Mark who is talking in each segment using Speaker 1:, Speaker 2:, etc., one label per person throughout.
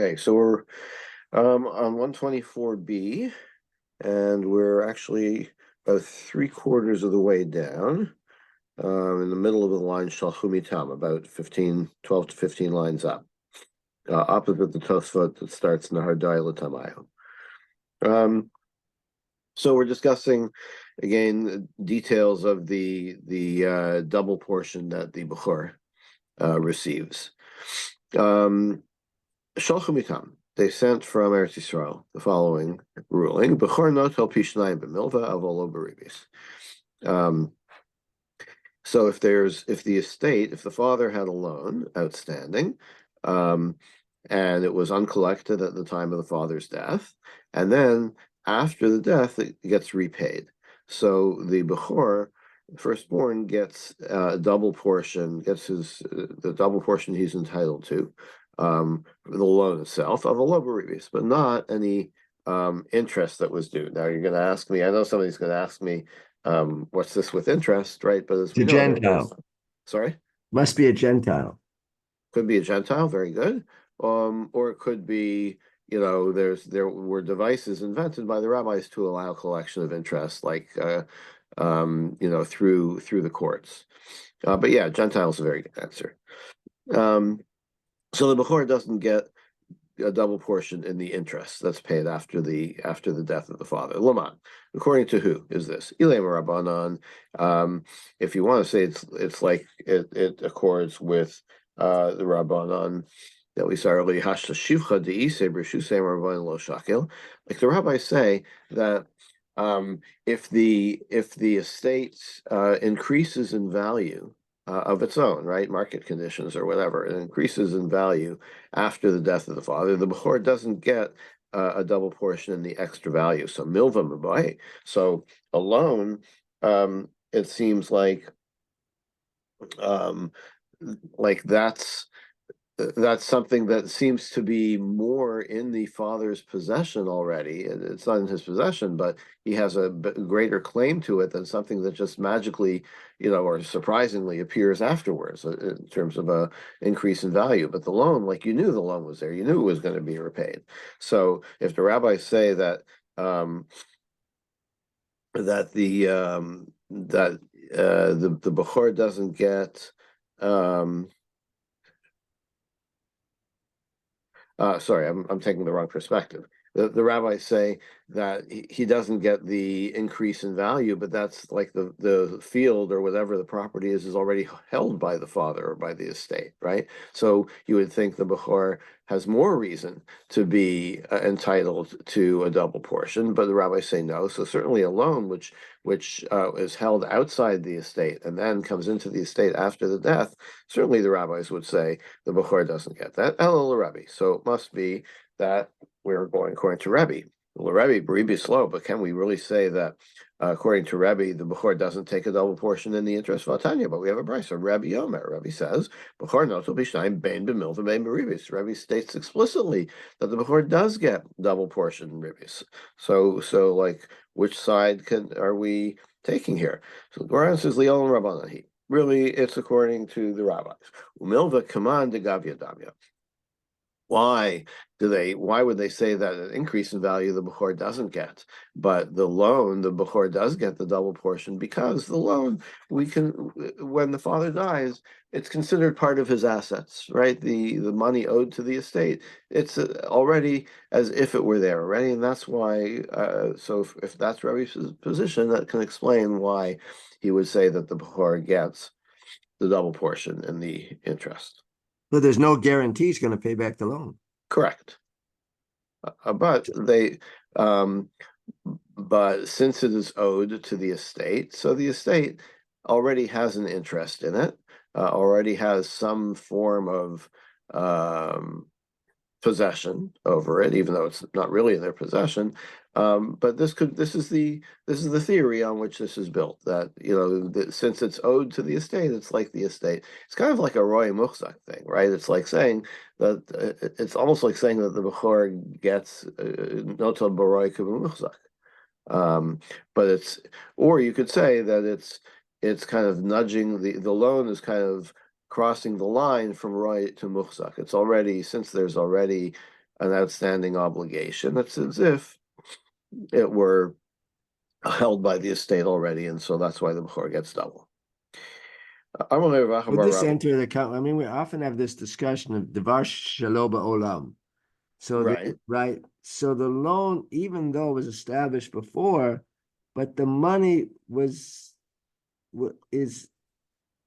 Speaker 1: Okay, so we're on 124B, and we're actually about three-quarters of the way down, in the middle of the line Shalchumitam, about 12 to 15 lines up, opposite the Tosfot that starts Nahardai L'Tamayo. So we're discussing again details of the double portion that the Bechor receives. Shalchumitam. They sent from Eretz Yisrael the following ruling: Bechor notel pishnayim b'milva avolo beribis. So if the father had a loan outstanding, and it was uncollected at the time of the father's death, and then after the death it gets repaid. So the Bechor, firstborn, gets a double portion, the double portion he's entitled to. The loan itself of a low but not any interest that was due. Now you're going to ask me, I know somebody's going to ask me, what's this with interest, right? But as
Speaker 2: It's
Speaker 1: we
Speaker 2: a
Speaker 1: know,
Speaker 2: Gentile.
Speaker 1: Sorry?
Speaker 2: Must be a Gentile.
Speaker 1: Could be a Gentile, very good. Or it could be, there were devices invented by the rabbis to allow collection of interest, like through the courts. But yeah, Gentile is a very good answer. So the Bechor doesn't get a double portion in the interest that's paid after the death of the father. Laman, according to who is this? Ilem Rabbanan. If you want to say it's like it accords with the Rabbanan that we saw earlier. Hashta shivcha deise b'shusei Rabbanan lo shakil. Like the rabbis say that if the estate increases in value of its own, right? Market conditions or whatever, it increases in value after the death of the father. The Bechor doesn't get a double portion in the extra value. So milva mabai. So alone, it seems like that's something that seems to be more in the father's possession already. It's not in his possession, but he has a greater claim to it than something that just magically, or surprisingly appears afterwards in terms of a increase in value. But the loan, like you knew the loan was there, you knew it was going to be repaid. So if the rabbis say that the Bechor doesn't get sorry, I'm taking the wrong perspective. The rabbis say that he doesn't get the increase in value, but that's like the field or whatever the property is already held by the father or by the estate, right? So you would think the Bechor has more reason to be entitled to a double portion, but the rabbis say no. So certainly a loan which is held outside the estate and then comes into the estate after the death, certainly the rabbis would say the Bechor doesn't get that. Elul Rebbe. So it must be that we're going according to Rebbe. Rebbe is slow, but can we really say that according to Rebbe, the Bechor doesn't take a double portion in the interest of Vatanya? But we have a brisa. Rebbe Yomer. Rebbe says, Bechor notel b'shnayim bein b'milva bein b'ribis. Rebbe states explicitly that the Bechor does get double portion ribis. So like, which side are we taking here? So the Gemara says, Liel and Rabbanahi. Really, it's according to the rabbis. Umilva kaman de gavya damya. Why would they say that an increase in value the Bechor doesn't get, but the loan, the Bechor does get the double portion? Because the loan, when the father dies, it's considered part of his assets, right? The money owed to the estate, it's already as if it were there already, and that's why, so if that's Rebbe's position, that can explain why he would say that the Bechor gets the double portion in the interest.
Speaker 2: But there's no guarantee he's going to pay back the loan.
Speaker 1: Correct. But since it is owed to the estate, so the estate already has an interest in it, already has some form of possession over it, even though it's not really in their possession. But this is the theory on which this is built. That since it's owed to the estate, it's like the estate. It's kind of like a roy muhzak thing, right? It's like saying that it's almost like saying that the Bechor gets notel baroy muhzak. But or you could say that it's kind of nudging the loan is kind of crossing the line from roy to muhzak. It's already, since there's already an outstanding obligation. It's as if it were held by the estate already, and so that's why the Bechor gets double.
Speaker 2: Would this enter the account? I mean, we often have this discussion of Devar Shelo Ba'olam. So
Speaker 1: Right.
Speaker 2: right. So the loan, even though it was established before, but the money is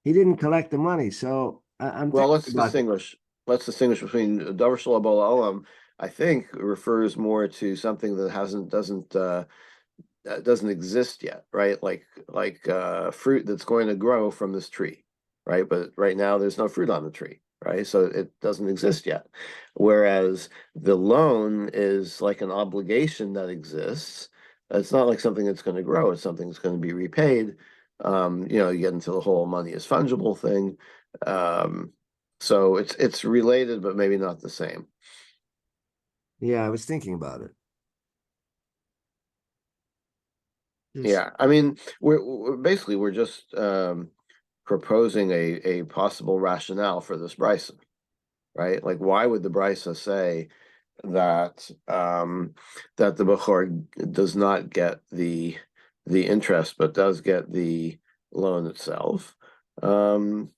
Speaker 2: he didn't collect the money. So I'm
Speaker 1: Well,
Speaker 2: thinking about that.
Speaker 1: let's distinguish between Davar Shelo Olam, I think refers more to something that doesn't exist yet, right? Like fruit that's going to grow from this tree, right? But right now there's no fruit on the tree, right? So it doesn't exist yet. Whereas the loan is like an obligation that exists. It's not like something that's going to grow, it's something that's going to be repaid. You get into the whole money is fungible thing. So it's related, but maybe not the same.
Speaker 2: Yeah, I was thinking about it. Just
Speaker 1: Yeah, I mean, we're just proposing a possible rationale for this brisa, right? Like, why would the brisa say that that the bechor does not get the interest but does get the loan itself? Maybe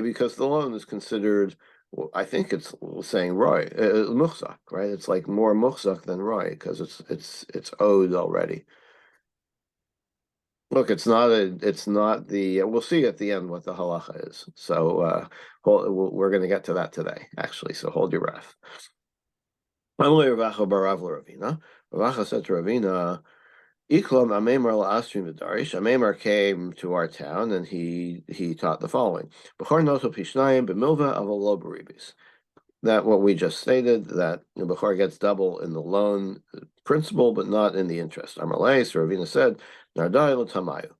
Speaker 1: because the loan is considered. Well, I think it's saying roy muhzak, right? It's like more muhzak than roy because it's owed already. Look, it's not the, we'll see at the end what the halacha is. So, we're going to get to that today, actually. So hold your breath. Ravacha said to Ravina, Iklam Amemar Astrim Darish. Amemar came to our town and he taught the following. Bechor noto pishnayim b'milva avol baribis. That what we just stated, that the Bechor gets double in the loan principal, but not in the interest. Amalei, so Ravina said, Nardai Tamayu.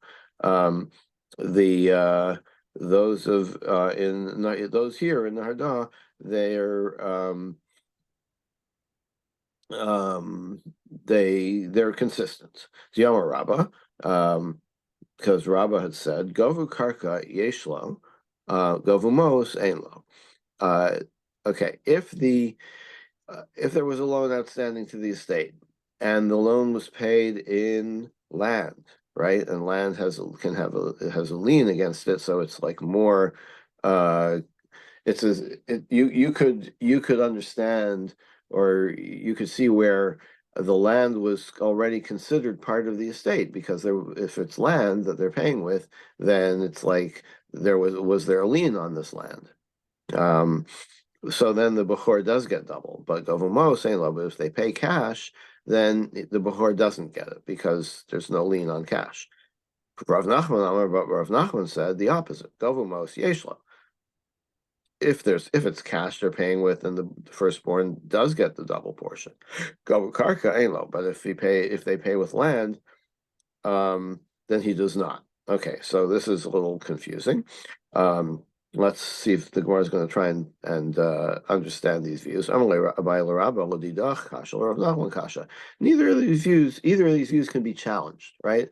Speaker 1: The those of in those here in Narda, they're consistent. Yama Rabba, because Rabba had said, Govu Karka Yeshlo, Govu Mos Einlo. Okay, if there was a loan outstanding to the estate and the loan was paid in land, right? And land has a lien against it, so it's like more it's as you could understand, or you could see where the land was already considered part of the estate, because if it's land that they're paying with, then it's like was there a lien on this land. So then the Bechor does get double, but Govamo saying, but if they pay cash, then the Bechor doesn't get it because there's no lien on cash. Rav Nachman said the opposite. Govamos Yeshlo. If it's cash they're paying with, then the firstborn does get the double portion. Govu Karka Elo, but if they pay with land, then he does not. Okay, so this is a little confusing. Let's see if the Gemara is going to try and understand these views. Neither of these views can be challenged, right?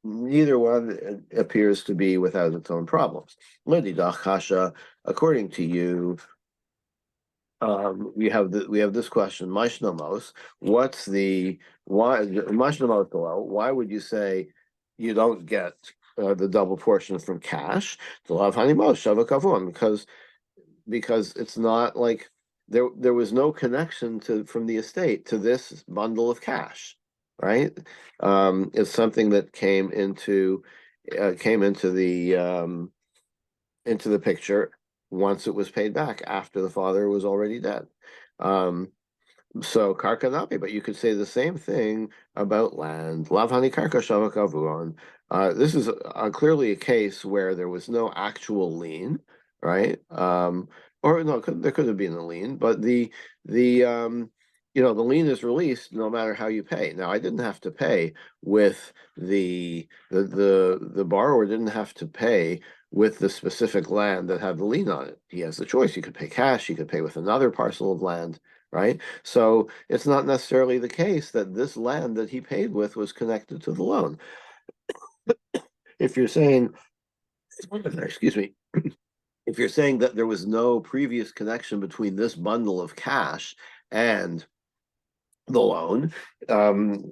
Speaker 1: Neither one appears to be without its own problems. According to you, we have this question. Mashnamos, what's the why? Mashnamos below. Why would you say you don't get the double portion from cash? The lav hanimos shavakavon, because it's not like there was no connection from the estate to this bundle of cash, right? It's something that came into the picture once it was paid back after the father was already dead. So karka, but you could say the same thing about land. Lavhani karka shavak avuon. This is clearly a case where there was no actual lien, right? Or no, there could have been a lien, but the the lien is released no matter how you pay. Now, I didn't have to pay with the borrower didn't have to pay with the specific land that had the lien on it. He has the choice. He could pay cash. He could pay with another parcel of land, right? So it's not necessarily the case that this land that he paid with was connected to the loan. If you're saying, excuse me, if you're saying that there was no previous connection between this bundle of cash and the loan,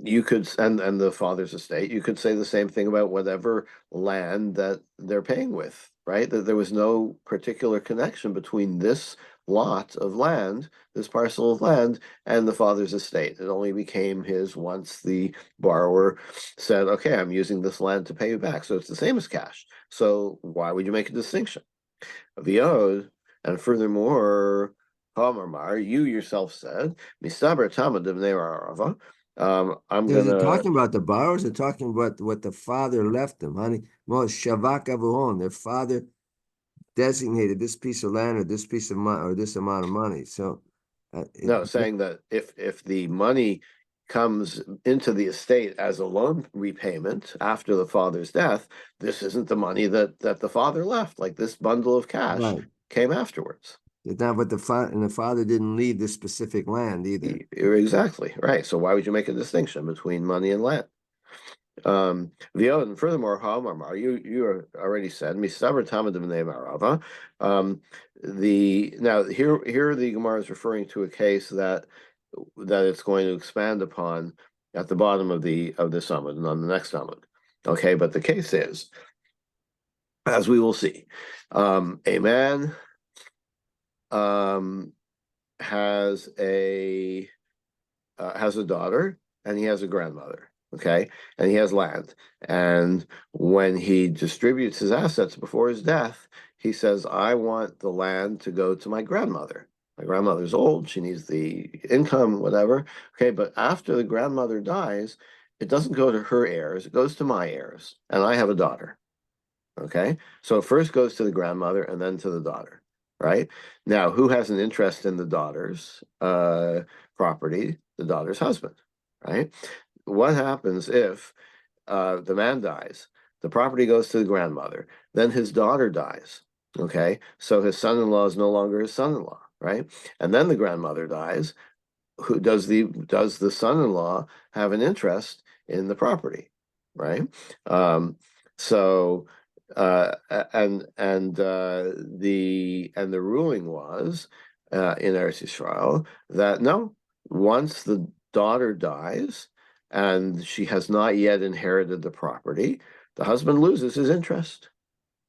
Speaker 1: you could, and the father's estate, you could say the same thing about whatever land that they're paying with, right? That there was no particular connection between this lot of land, this parcel of land, and the father's estate. It only became his once the borrower said, okay, I'm using this land to pay you back. So it's the same as cash. So why would you make a distinction? The ode, and furthermore, Mar, you yourself said, Misaber Tamad Arava. I'm
Speaker 2: Is it
Speaker 1: gonna
Speaker 2: talking about the borrowers or talking about what the father left them, honey? Well, Shavak Avuhon, their father designated this piece of land or this piece of money or this amount of money. So,
Speaker 1: no saying that if the money comes into the estate as a loan repayment after the father's death, this isn't the money that the father left. Like this bundle of cash
Speaker 2: right.
Speaker 1: came afterwards.
Speaker 2: It's not what the father, and the father didn't leave this specific land either.
Speaker 1: Exactly right. So why would you make a distinction between money and land? And furthermore, Ha'amar, you already said Misaber Tamadim Marava. The now here the Gemara is referring to a case that it's going to expand upon at the bottom of the summit and on the next summit. Okay, but the case is, as we will see, a man um, has a daughter and he has a grandmother. Okay, and he has land. And when he distributes his assets before his death, he says, I want the land to go to my grandmother. My grandmother's old, she needs the income, whatever. Okay, but after the grandmother dies, it doesn't go to her heirs, it goes to my heirs. And I have a daughter. Okay, so it first goes to the grandmother and then to the daughter, right? Now, who has an interest in the daughter's property? The daughter's husband, right? What happens if the man dies? The property goes to the grandmother. Then his daughter dies. Okay, so his son-in-law is no longer his son-in-law, right? And then the grandmother dies. Who does the son-in-law have an interest in the property, right? So the ruling was in Eretz Yisrael that no, once the daughter dies and she has not yet inherited the property, the husband loses his interest,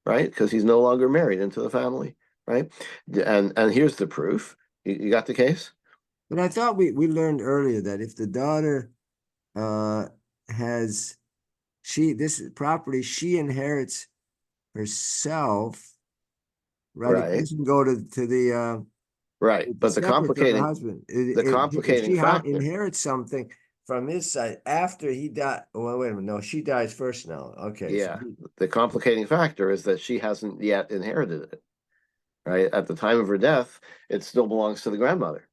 Speaker 1: right? Because he's no longer married into the family, right? And here's the proof. You got the case?
Speaker 2: But I thought we learned earlier that if the daughter uh has this property, she inherits herself, right? It
Speaker 1: Right.
Speaker 2: doesn't go to
Speaker 1: Right.
Speaker 2: it's
Speaker 1: But
Speaker 2: separate from the husband.
Speaker 1: the
Speaker 2: If
Speaker 1: complicating
Speaker 2: she
Speaker 1: factor,
Speaker 2: inherits something from his side after he died, well, wait a minute, no, she dies first now. Okay, so
Speaker 1: yeah, the complicating factor is that she hasn't yet inherited it, right? At the time of her death, it still belongs to the grandmother,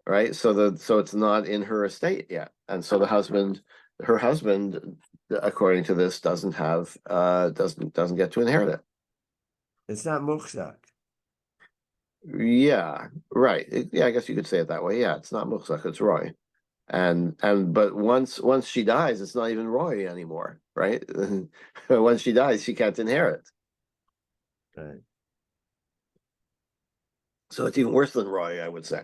Speaker 1: right? So it's not in her estate yet. And so her husband, according to this, doesn't get to inherit it.
Speaker 2: it's not muhsak.
Speaker 1: Yeah, right. Yeah, I guess you could say it that way. Yeah, it's not Muxak, it's Roy. But once she dies, it's not even Roy anymore, right? Once she dies, she can't inherit.
Speaker 2: Right.
Speaker 1: So it's even worse than Roy, I would say.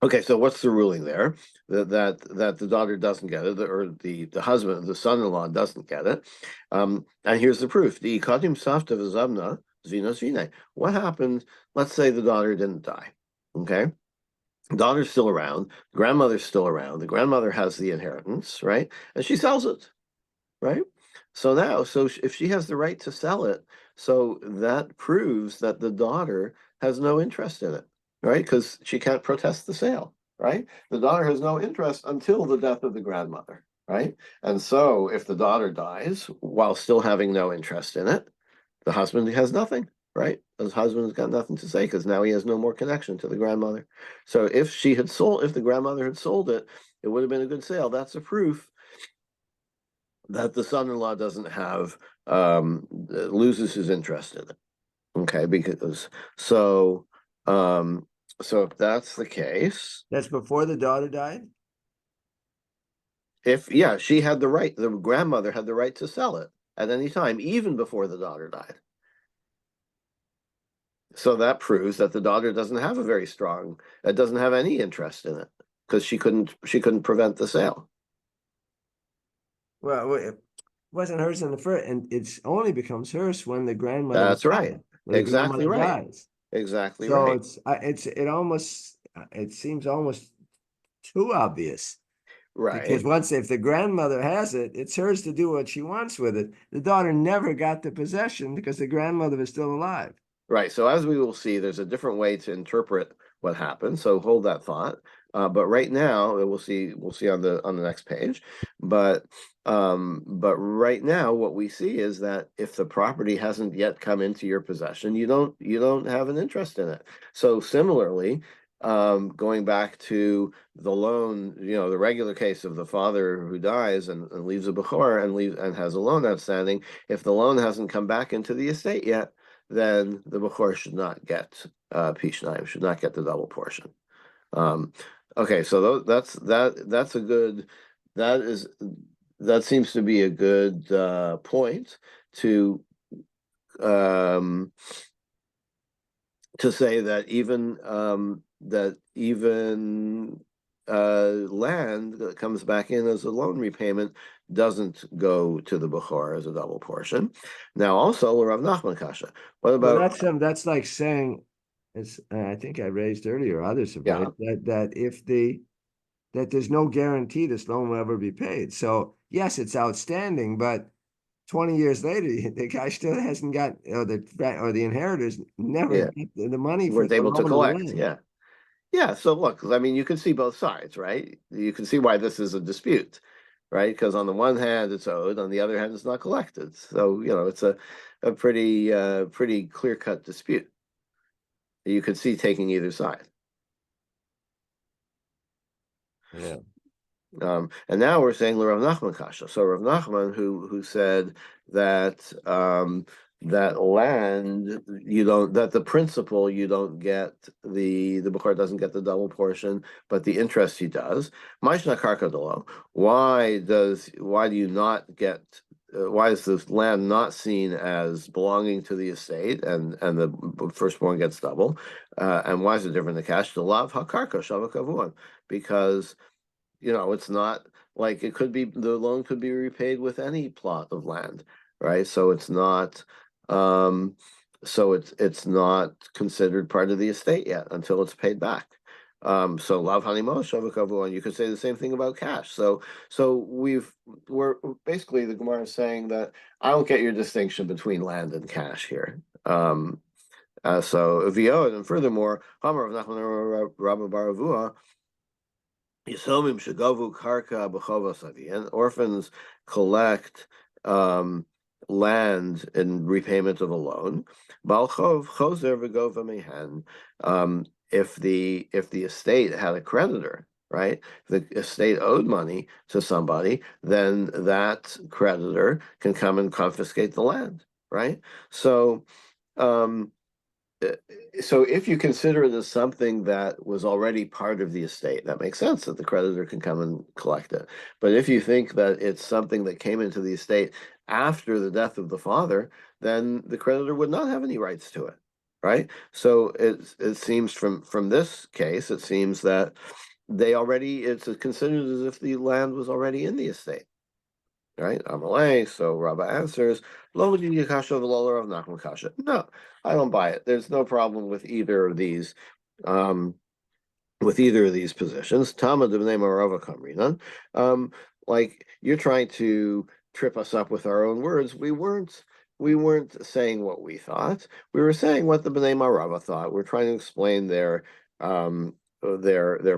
Speaker 1: Okay, so what's the ruling there? That the daughter doesn't get it, or the husband, the son-in-law doesn't get it. And here's the proof: the Kadim Safta V'Zavna Zvinos Vine. What happened? Let's say the daughter didn't die. Okay, daughter's still around, grandmother's still around. The grandmother has the inheritance, right? And she sells it, right? So now, if she has the right to sell it, so that proves that the daughter has no interest in it, right? Because she can't protest the sale, right? The daughter has no interest until the death of the grandmother, right? And so if the daughter dies while still having no interest in it, the husband has nothing, right? His husband's got nothing to say because now he has no more connection to the grandmother. So if the grandmother had sold it, it would have been a good sale. That's a proof that the son-in-law doesn't have loses his interest in it. Okay, because so so if that's the case,
Speaker 2: That's before the daughter died?
Speaker 1: if she had the grandmother had the right to sell it at any time, even before the daughter died. So that proves that the daughter doesn't have a very strong, doesn't have any interest in it because she couldn't prevent the sale.
Speaker 2: Well, it wasn't hers in the first, and it's only becomes hers when the grandmother was
Speaker 1: That's right.
Speaker 2: alive, when the
Speaker 1: Exactly
Speaker 2: grandmother
Speaker 1: right.
Speaker 2: dies.
Speaker 1: Exactly
Speaker 2: So
Speaker 1: right.
Speaker 2: it almost it seems almost too obvious because
Speaker 1: Right.
Speaker 2: once if the grandmother has it, it's hers to do what she wants with it. The daughter never got the possession because the grandmother was still alive.
Speaker 1: Right. So as we will see, there's a different way to interpret what happened. So hold that thought. But right now, we'll see on the next page. But right now, what we see is that if the property hasn't yet come into your possession, you don't have an interest in it. So similarly, going back to the loan, the regular case of the father who dies and leaves a bechor and has a loan outstanding, if the loan hasn't come back into the estate yet, then the Bechor should not get Pishnayim, should not get the double portion. Um, okay, so that's a good that is that seems to be a good point to um, to say that even land that comes back in as a loan repayment doesn't go to the Bechor as a double portion. Now, also, Rav Nachman Kasha. What
Speaker 2: Well,
Speaker 1: about
Speaker 2: that's like saying, it's I think I raised earlier, others have
Speaker 1: yeah,
Speaker 2: raised that if that there's no guarantee this loan will ever be paid. So yes, it's outstanding, but 20 years later, the guy still hasn't got, or the inheritors never
Speaker 1: yeah,
Speaker 2: get the money for
Speaker 1: weren't
Speaker 2: the
Speaker 1: able to
Speaker 2: loan of the
Speaker 1: collect?
Speaker 2: land.
Speaker 1: Yeah. Yeah, so look, I mean, you can see both sides, right? You can see why this is a dispute, right? Because on the one hand, it's owed, on the other hand, it's not collected. So, it's a pretty clear-cut dispute. You could see taking either side.
Speaker 2: Yeah.
Speaker 1: And now we're saying Rav Nachman Kasha. So Rav Nachman, who said that that land that the principal you don't get the Bukhar doesn't get the double portion, but the interest he does. Maishna Karka Dolo. Why do you not get? Why is this land not seen as belonging to the estate and the firstborn gets double? And why is it different? The cash to love hakarka shavakavuan because it's not like the loan could be repaid with any plot of land, right? Um, so it's not considered part of the estate yet until it's paid back. So lav hanimo shavakavu, and you could say the same thing about cash. So we're basically the Gemara is saying that I don't get your distinction between land and cash here. So Viod, and furthermore, Hamar of Nachman Rabba Baravua. Yisomim Shagavu Karka B'chovos and orphans collect land in repayment of a loan. Balchov Choser V'gova Mehen. If the estate had a creditor, right? The estate owed money to somebody, then that creditor can come and confiscate the land, right? So um, uh, so if you consider it as something that was already part of the estate, that makes sense that the creditor can come and collect it. But if you think that it's something that came into the estate after the death of the father, then the creditor would not have any rights to it, right? So it seems from this case, it seems that it's considered as if the land was already in the estate. Right? Amalei. So Rabba answers, Lo Kasha v'lo of Nachman Kasha. No, I don't buy it. There's no problem um, with either of these positions. Tama Devnei Marava Kamrinan. Like you're trying to trip us up with our own words. We weren't saying what we thought. We were saying what the Bnei Marava thought. We're trying to explain their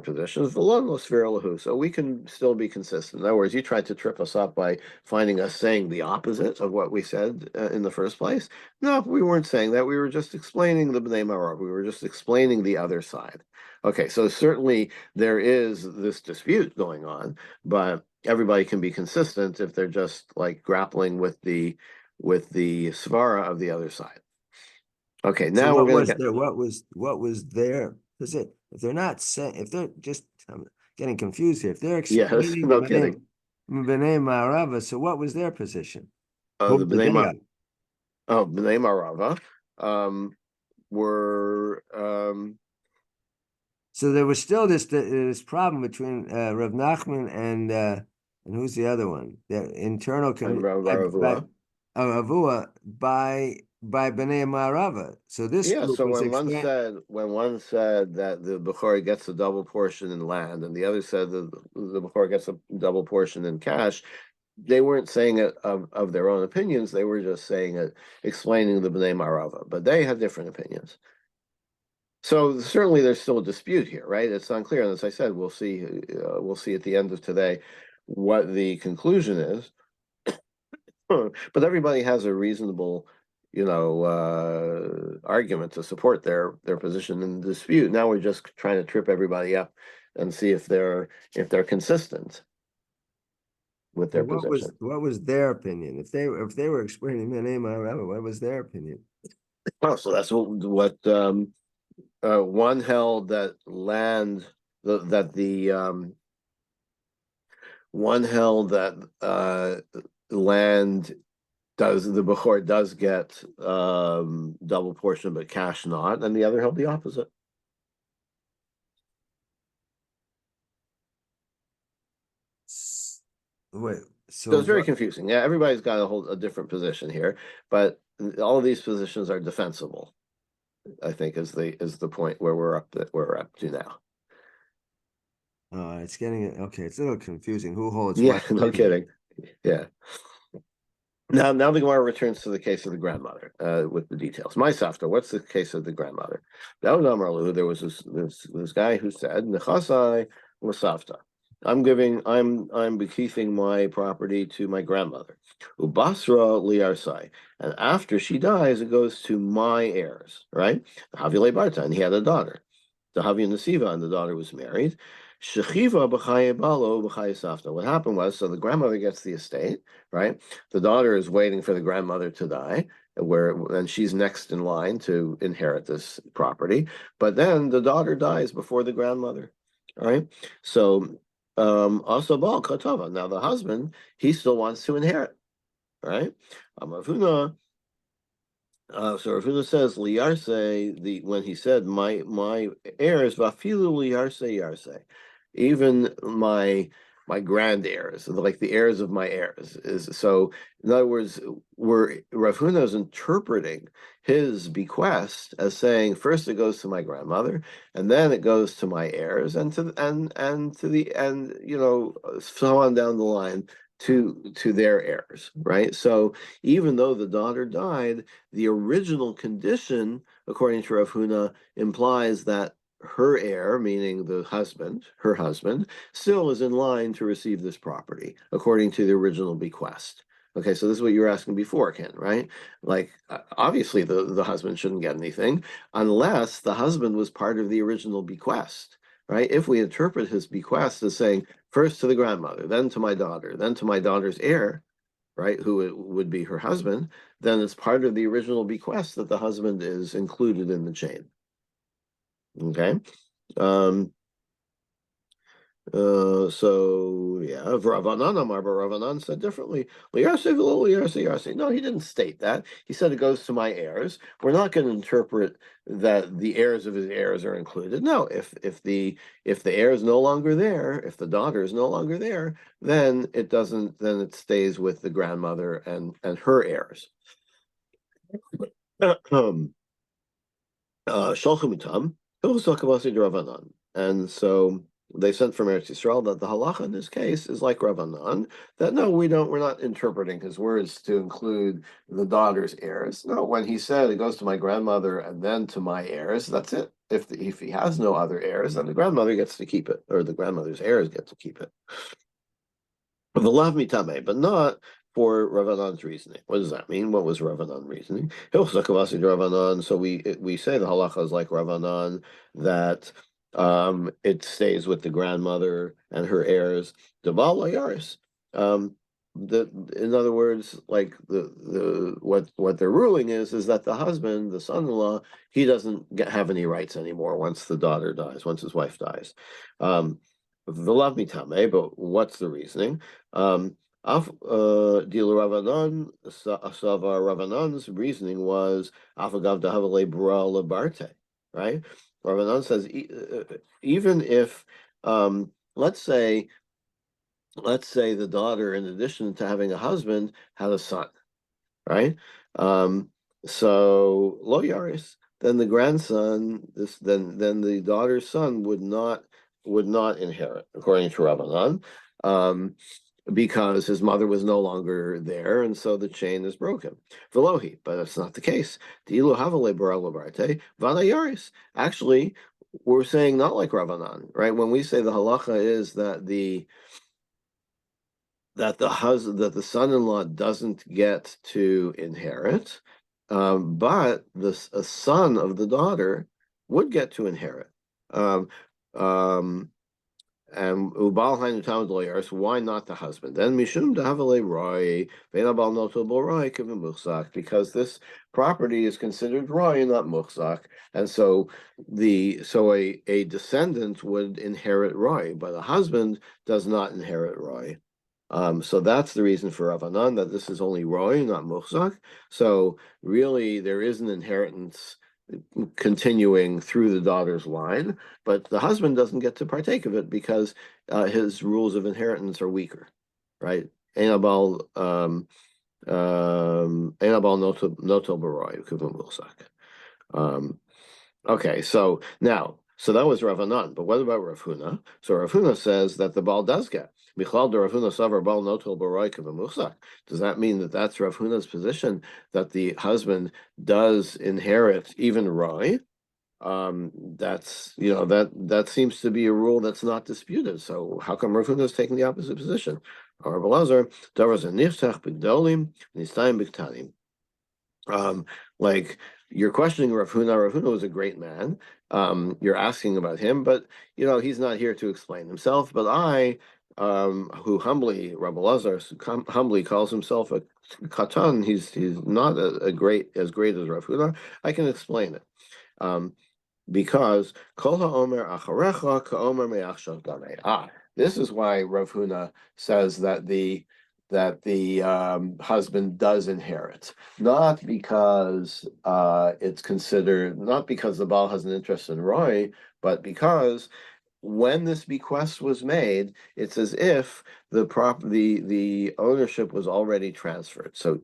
Speaker 1: positions. So we can still be consistent. In other words, you tried to trip us up by finding us saying the opposite of what we said in the first place. No, we weren't saying that. We were just explaining the Bnei Marava. We were just explaining the other side. Okay, so certainly there is this dispute going on, but everybody can be consistent if they're just like grappling with the svara of the other side. Okay,
Speaker 2: So
Speaker 1: now we're
Speaker 2: what
Speaker 1: going to
Speaker 2: was
Speaker 1: get
Speaker 2: there? What was there? Because if they're not saying, if they're just, I'm getting confused here. If they're
Speaker 1: yes,
Speaker 2: explaining
Speaker 1: no kidding.
Speaker 2: B'nai Marava, so what was their position?
Speaker 1: The
Speaker 2: What did
Speaker 1: Bnei
Speaker 2: they
Speaker 1: Mar
Speaker 2: have?
Speaker 1: oh Bnei Marava. Um, were
Speaker 2: So there was still this problem between Rav Nachman and who's the other one? The internal
Speaker 1: and
Speaker 2: by
Speaker 1: Ravua.
Speaker 2: Avua by Bnei Ma'arava. So this
Speaker 1: Yeah,
Speaker 2: group
Speaker 1: so
Speaker 2: was explained.
Speaker 1: when one said that the Bukhari gets a double portion in land, and the other said that the Bukhari gets a double portion in cash, they weren't saying it of their own opinions. They were just saying it, explaining the Bnei Marava, but they had different opinions. So certainly there's still a dispute here, right? It's unclear, and as I said, we'll see at the end of today what the conclusion is. But everybody has a reasonable, argument to support their position in the dispute. Now we're just trying to trip everybody up and see if they're consistent with
Speaker 2: Well,
Speaker 1: their position.
Speaker 2: what was their opinion? If they were explaining Bnei Ma'arava, what was their opinion?
Speaker 1: Oh, so that's what one held that land that the one held that land does the Bechor does get double portion, but cash not, and the other held the opposite.
Speaker 2: Wait,
Speaker 1: So
Speaker 2: so
Speaker 1: it's very
Speaker 2: what?
Speaker 1: confusing. Yeah, everybody's got a different position here, but all of these positions are defensible. I think is the point where we're up to now.
Speaker 2: It's getting okay. It's a little confusing. Who holds
Speaker 1: Yeah,
Speaker 2: what
Speaker 1: no
Speaker 2: opinion?
Speaker 1: kidding. Yeah. Now the Gemara returns to the case of the grandmother with the details. My Safta, what's the case of the grandmother? There was this guy who said, Nechasai Safta. I'm bequeathing my property to my grandmother. Ubasra liarsai. And after she dies, it goes to my heirs, right? Havile Barta, and he had a daughter. The Havi Nasiva, and the daughter was married. Shechiva b'chaye balo b'chaye Safta. What happened was, so the grandmother gets the estate, right? The daughter is waiting for the grandmother to die, and she's next in line to inherit this property. But then the daughter dies before the grandmother. All right. So also Baal Katava. Now the husband, he still wants to inherit. Right? Amavuna. So Rav Huna says liyarse when he said my heirs vafilu liyarse yarse, even my grand heirs, like the heirs of my heirs, is so. In other words, Rav Huna is interpreting his bequest as saying first it goes to my grandmother, and then it goes to my heirs, and to the and so on down the line to their heirs, right? So even though the daughter died, the original condition, according to Rav Huna, implies that her heir, meaning her husband, still is in line to receive this property, according to the original bequest. Okay, so this is what you were asking before, Ken, right? Like, obviously, the husband shouldn't get anything unless the husband was part of the original bequest, right? If we interpret his bequest as saying first to the grandmother, then to my daughter, then to my daughter's heir, right, who would be her husband, then it's part of the original bequest that the husband is included in the chain. Okay. Um, so yeah, Ravanan Amar, but Ravanan said differently. No, he didn't state that. He said it goes to my heirs. We're not going to interpret that the heirs of his heirs are included. No, if the heir is no longer there, if the daughter is no longer there, then it doesn't. Then it stays with the grandmother and her heirs. Sholchim Ravanan, and so they sent from Eretz Yisrael that the halacha in this case is like Ravanan, that no, we're not interpreting his words to include the daughter's heirs. No, when he said it goes to my grandmother and then to my heirs, that's it. If he has no other heirs, then the grandmother gets to keep it, or the grandmother's heirs get to keep it. The love mitame, but not for Ravanan's reasoning. What does that mean? What was Ravanan reasoning? Ravanan. So we say the halacha is like Ravanan, that it stays with the grandmother and her heirs. Deval yaris. In other words, like what they're ruling is that the husband, the son-in-law, he doesn't have any rights anymore once the daughter dies, once his wife dies. The love mitame, but what's the reasoning? Ravanan, Sava Ravanan's reasoning was Afagav Dahavale Bra Labarte, right? Ravanan says even if let's say the daughter, in addition to having a husband, had a son, right? Um, so Lo Yaris, then the grandson, then the daughter's son would not inherit, according to Rabbanan, because his mother was no longer there, and so the chain is broken. Velohi, but that's not the case. Dilu Havale Barala Barte, Vana Yaris. Actually, we're saying not like Rabbanan, right? When we say the halacha is that the son-in-law doesn't get to inherit, but a son of the daughter would get to inherit. Um, um, and ubal hainu tamid lawyers, why not the husband? Then mishum dahavale roy ve'nabal notable roy kivim muchzak, because this property is considered roy and not muchzak, and so a descendant would inherit roy, but a husband does not inherit roy. So that's the reason for Ravanan, that this is only roy, not muhzak. So really, there is an inheritance continuing through the daughter's line, but the husband doesn't get to partake of it because his rules of inheritance are weaker, right? Einabal noto baroy kuvim muhzak. Okay, so that was Rav Anan, but what about Rav Huna? So Rav Huna says that the Baal does get. Michlal de Rav Huna savar Baal notel baroy kavamufsak. Does that mean that that's Rav Huna's position, that the husband does inherit even roy? That's that seems to be a rule that's not disputed. So how come Rav Huna is taking the opposite position? Or Belazar, there was a niftach b'gdolim, nistayim b'ktanim. Like you're questioning Rav Huna. Rav Huna was a great man. You're asking about him, but he's not here to explain himself. But I, who humbly, Rabbi Lazar humbly calls himself a katan, he's not a great as Rav Huna. I can explain it. Because kol ha'omer acharecha ka'omer me'achshav damei. This is why Rav Huna says that the husband does inherit, not because it's considered, not because the Baal has an interest in Roy, but because when this bequest was made, it's as if the ownership was already transferred. So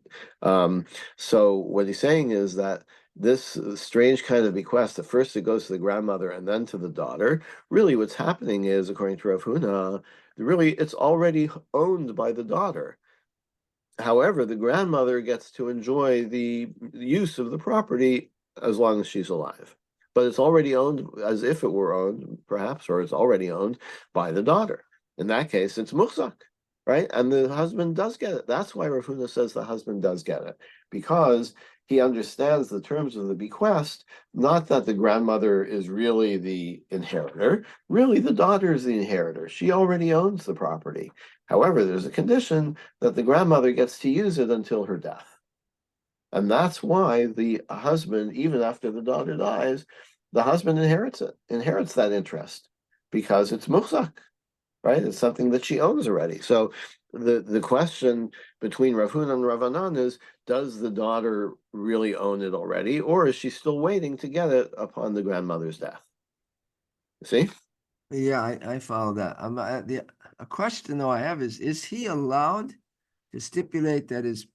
Speaker 1: what he's saying is that this strange kind of bequest, at first it goes to the grandmother and then to the daughter. Really, what's happening is, according to Rav Huna, really it's already owned by the daughter. However, the grandmother gets to enjoy the use of the property as long as she's alive. But it's already owned as if it were owned, perhaps, or it's already owned by the daughter. In that case, it's muhzak, right? And the husband does get it. That's why Rav Huna says the husband does get it, because he understands the terms of the bequest, not that the grandmother is really the inheritor. Really, the daughter is the inheritor. She already owns the property. However, there's a condition that the grandmother gets to use it until her death. And that's why the husband, even after the daughter dies, the husband inherits that interest, because it's muhzak, right? It's something that she owns already. So the question between Rav Huna and Rav Anan is, does the daughter really own it already, or is she still waiting to get it upon the grandmother's death? See?
Speaker 2: Yeah, I follow that. A question though I have is he allowed to stipulate that his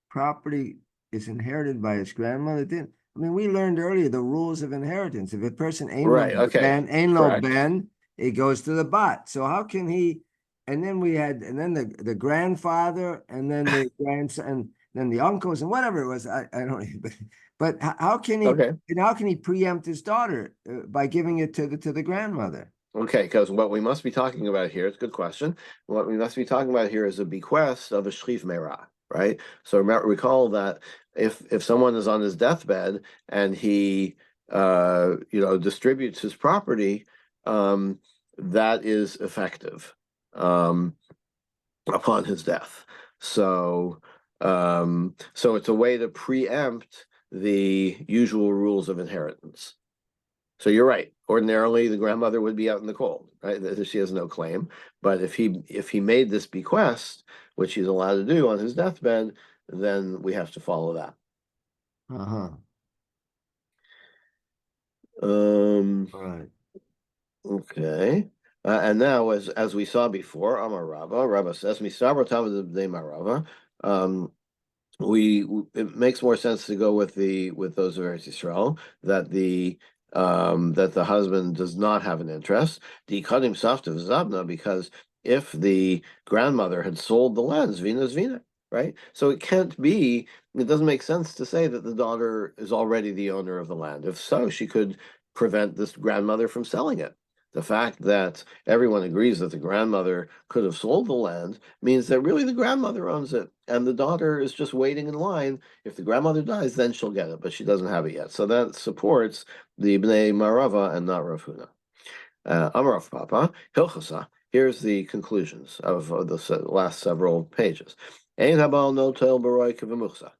Speaker 2: property is inherited by his grandmother? Didn't I mean we learned earlier the rules of inheritance. If a person
Speaker 1: Right. Okay.
Speaker 2: ain't no
Speaker 1: Correct.
Speaker 2: ben, it goes to the bat. So how can he? And then the grandfather, and then the grandson, and then the uncles, and whatever it was. I don't even. But how can he?
Speaker 1: Okay.
Speaker 2: And how can he preempt his daughter by giving it to the grandmother?
Speaker 1: Okay, because what we must be talking about here, it's a good question. What we must be talking about here is a bequest of a shchiv merah, right? So recall that if someone is on his deathbed and he distributes his property, that is effective upon his death. So it's a way to preempt the usual rules of inheritance. So you're right. Ordinarily, the grandmother would be out in the cold, right? She has no claim. But if he made this bequest, which he's allowed to do on his deathbed, then we have to follow that.
Speaker 2: Uh-huh.
Speaker 1: Um,
Speaker 2: All right.
Speaker 1: okay. And now, as we saw before, Amar Rava, Rava says, "Misabra Tavad de Marava." Um, we it makes more sense to go with those of Eretz Yisrael that the husband does not have an interest. The kadim safta zabna, because if the grandmother had sold the lands, vina's vina, right? So it can't be. It doesn't make sense to say that the daughter is already the owner of the land. If so, she could prevent this grandmother from selling it. The fact that everyone agrees that the grandmother could have sold the land means that really the grandmother owns it, and the daughter is just waiting in line. If the grandmother dies, then she'll get it, but she doesn't have it yet. So that supports the Bnei Marava and not Rav Huna. Amarav Papa, Hilchasa. Here's the conclusions of the last several pages. Ein habal no tel baroy kevimuchsa.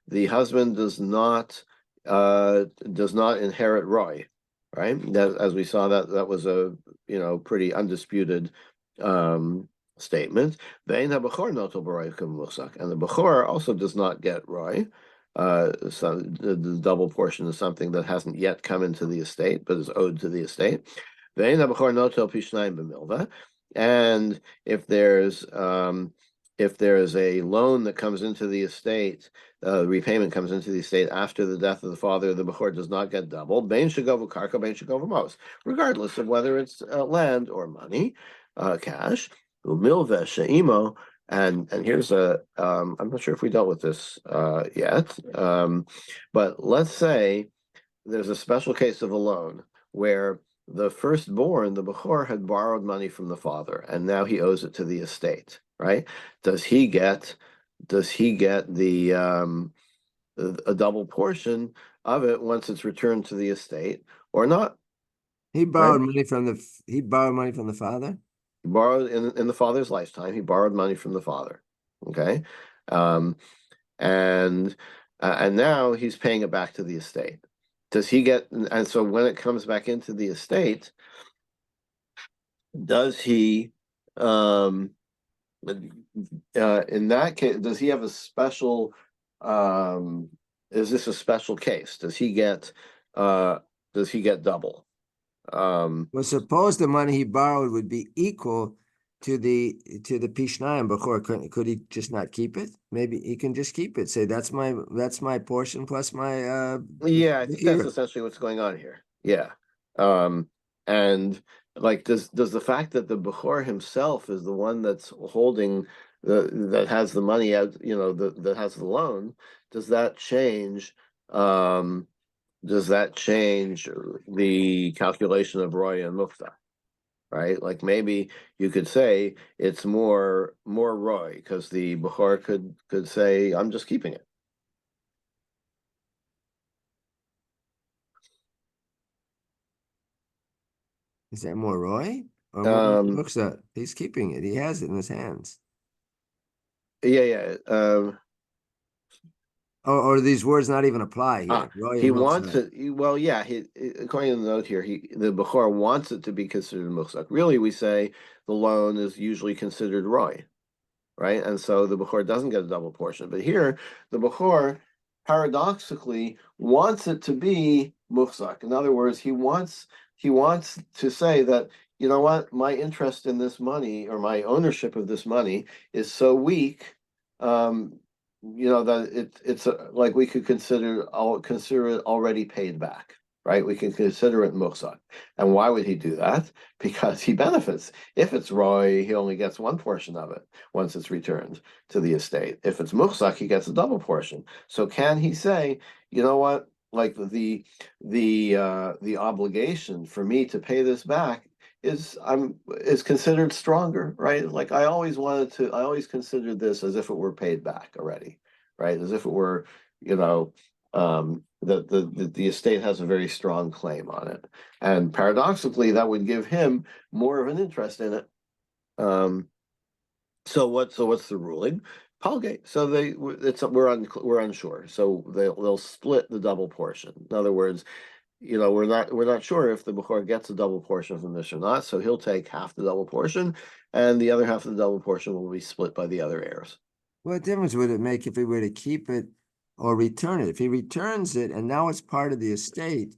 Speaker 1: The husband does not inherit roy, right? That, as we saw, that was a pretty undisputed statement. Ve'ein habachor notel baroy kevimuchsa, and the bachor also does not get roy. So the double portion is something that hasn't yet come into the estate, but is owed to the estate. Ve'ein habachor notel pishnayim b'milva, and if there's a loan that comes into the estate, repayment comes into the estate after the death of the father, the bechor does not get double. Bein shegova karka, bein shegova mos, regardless of whether it's land or money, cash. Umilve she'imo, and here's I'm not sure if we dealt with this yet, but let's say there's a special case of a loan where the firstborn, the Bechor, had borrowed money from the father, and now he owes it to the estate, right? Does he get a double portion of it once it's returned to the estate or not,
Speaker 2: He
Speaker 1: right?
Speaker 2: borrowed money from he borrowed money from the father?
Speaker 1: He borrowed in the father's lifetime, he borrowed money from the father, okay? Um, and and now he's paying it back to the estate. Does he get, and so when it comes back into the estate, does he, um, in that case, does he have a special, um, is this a special case? Uh, does he get double?
Speaker 2: Well, suppose the money he borrowed would be equal to the Pishnayim Bechor. Could he just not keep it? Maybe he can just keep it. Say that's my portion plus my
Speaker 1: Yeah, I think that's
Speaker 2: here.
Speaker 1: essentially what's going on here. Yeah. And like does the fact that the Bechor himself is the one that's holding that has the money out, that has the loan, does that change does that change the calculation of Roy and Mufta? Right? Like maybe you could say it's more Roy because the Bechor could say, I'm just keeping it.
Speaker 2: Is that more Roy or more
Speaker 1: Um,
Speaker 2: Muksa? He's keeping it. He has it in his hands.
Speaker 1: yeah, yeah.
Speaker 2: Or these words not even apply
Speaker 1: Ah,
Speaker 2: here. Roy
Speaker 1: he
Speaker 2: and
Speaker 1: wants
Speaker 2: Muksa.
Speaker 1: it. Well, yeah. According to the note here, the Bechor wants it to be considered muhsak. Really, we say the loan is usually considered roy, right? And so the Bechor doesn't get a double portion. But here, the Bechor paradoxically wants it to be muhsak. In other words, he wants to say that, you know what, my interest in this money or my ownership of this money is so weak, um, that it's like we could consider it already paid back. Right, we can consider it muhsak. And why would he do that? Because he benefits. If it's roy, he only gets one portion of it once it's returned to the estate. If it's muhsak, he gets a double portion. So can he say, you know what, like the obligation for me to pay this back is considered stronger, right? Like I always considered this as if it were paid back already, right? As if it were, you know, the estate has a very strong claim on it, and paradoxically, that would give him more of an interest in it. Um, so what's the ruling? Polgate. So we're unsure. So they'll split the double portion. In other words, we're not sure if the Bechor gets a double portion from this or not, so he'll take half the double portion, and the other half of the double portion will be split by the other heirs.
Speaker 2: What difference would it make if he were to keep it or return it? If he returns it and now it's part of the estate,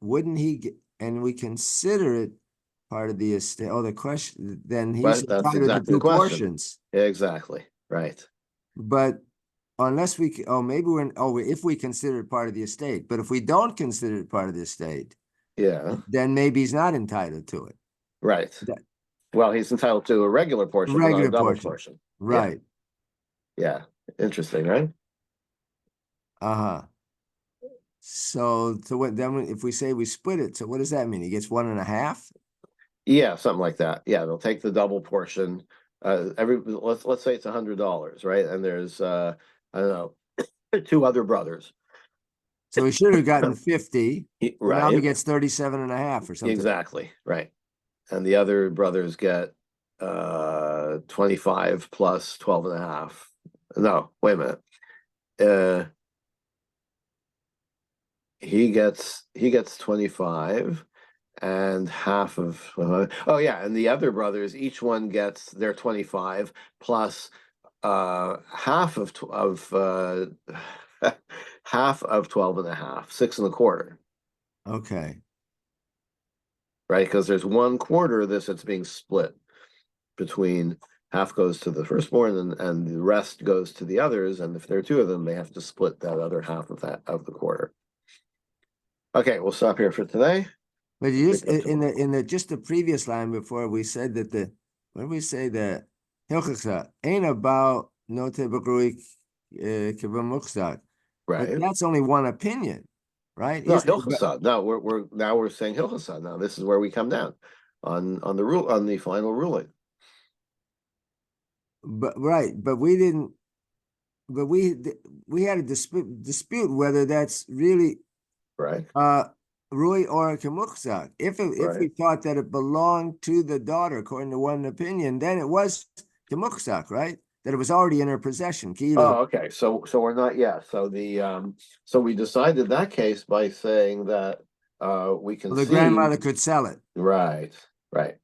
Speaker 2: wouldn't he get, and we consider it part of the estate? Oh, the question, then he's
Speaker 1: Right? That's
Speaker 2: entitled to
Speaker 1: exactly the
Speaker 2: two
Speaker 1: question.
Speaker 2: portions.
Speaker 1: Exactly. Right.
Speaker 2: But unless we, oh, maybe if we consider it part of the estate, but if we don't consider it part of the estate,
Speaker 1: Yeah.
Speaker 2: then maybe he's not entitled to it.
Speaker 1: Right.
Speaker 2: That
Speaker 1: Well, he's entitled to a regular portion, but not a
Speaker 2: regular
Speaker 1: double
Speaker 2: portion,
Speaker 1: portion.
Speaker 2: right?
Speaker 1: Yeah. Interesting, right?
Speaker 2: Uh-huh. So what then if we say we split it, so what does that mean? He gets 1.5?
Speaker 1: Yeah, something like that. Yeah, they'll take the double portion. Let's say it's $100, right? And there's I don't know, two other brothers.
Speaker 2: So he should have gotten 50, but now he
Speaker 1: Right.
Speaker 2: gets 37.5 or something.
Speaker 1: Exactly. Right. And the other brothers get 25 plus 12 and a half. No, wait a minute. He gets 25 and half of oh yeah, and the other brothers, each one gets their 25 plus half of half of 12 and a half, 6 and a quarter,
Speaker 2: Okay.
Speaker 1: right? Because there's 1/4 of this that's being split between half goes to the firstborn and the rest goes to the others, and if there are two of them, they have to split that other half of the quarter. Okay, we'll stop here for today.
Speaker 2: But you just
Speaker 1: Pick up tomorrow.
Speaker 2: in the just the previous line before we said that when we say the Hilchasa ain't about note b'grui kibbamuchzak, but
Speaker 1: Right.
Speaker 2: that's only one opinion, right?
Speaker 1: No,
Speaker 2: Isn't it?
Speaker 1: Hilchasad. No, we're saying Hilchasad. Now this is where we come down on the rule on the final ruling.
Speaker 2: But right, but we didn't. But we had a dispute whether that's really
Speaker 1: Right.
Speaker 2: Rui or Kemuchzak. If we
Speaker 1: Right.
Speaker 2: thought that it belonged to the daughter, according to one opinion, then it was Kemuchzak, right? That it was already in her possession. Kilo.
Speaker 1: Oh, okay. So we're not yet. So we decided that case by saying that we can
Speaker 2: Well, the
Speaker 1: see.
Speaker 2: grandmother could sell it.
Speaker 1: Right. Right.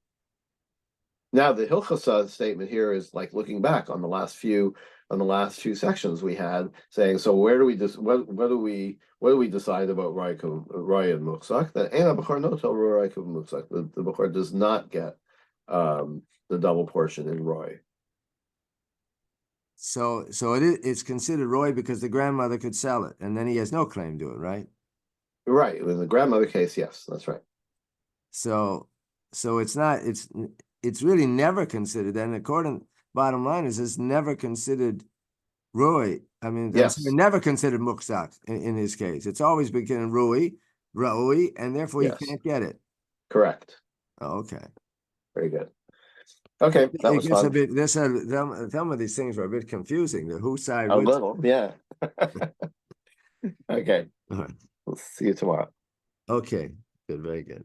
Speaker 1: Now the Hilchasad statement here is like looking back on the last few sections we had, saying, so where do we what do we decide about Roy and Muksak? That Ena Bechor no tell Roy Muksak. The Bechor does not get the double portion in Roy.
Speaker 2: So it's considered Roy because the grandmother could sell it, and then he has no claim to it, right?
Speaker 1: Right. In the grandmother case, yes, that's right.
Speaker 2: So it's not it's really never considered. And according bottom line is it's never considered Rui. I mean, I'm sorry,
Speaker 1: Yes.
Speaker 2: never considered Muksak in his case. It's always been Rui, and therefore he
Speaker 1: Yes.
Speaker 2: can't get it.
Speaker 1: Correct.
Speaker 2: Oh, okay.
Speaker 1: Very good. Okay, that
Speaker 2: It
Speaker 1: was
Speaker 2: gets a
Speaker 1: fun.
Speaker 2: bit, some of these things were a bit confusing, the whose side
Speaker 1: A
Speaker 2: which.
Speaker 1: little, yeah. Okay.
Speaker 2: All right.
Speaker 1: We'll see you tomorrow.
Speaker 2: Okay, good, very good.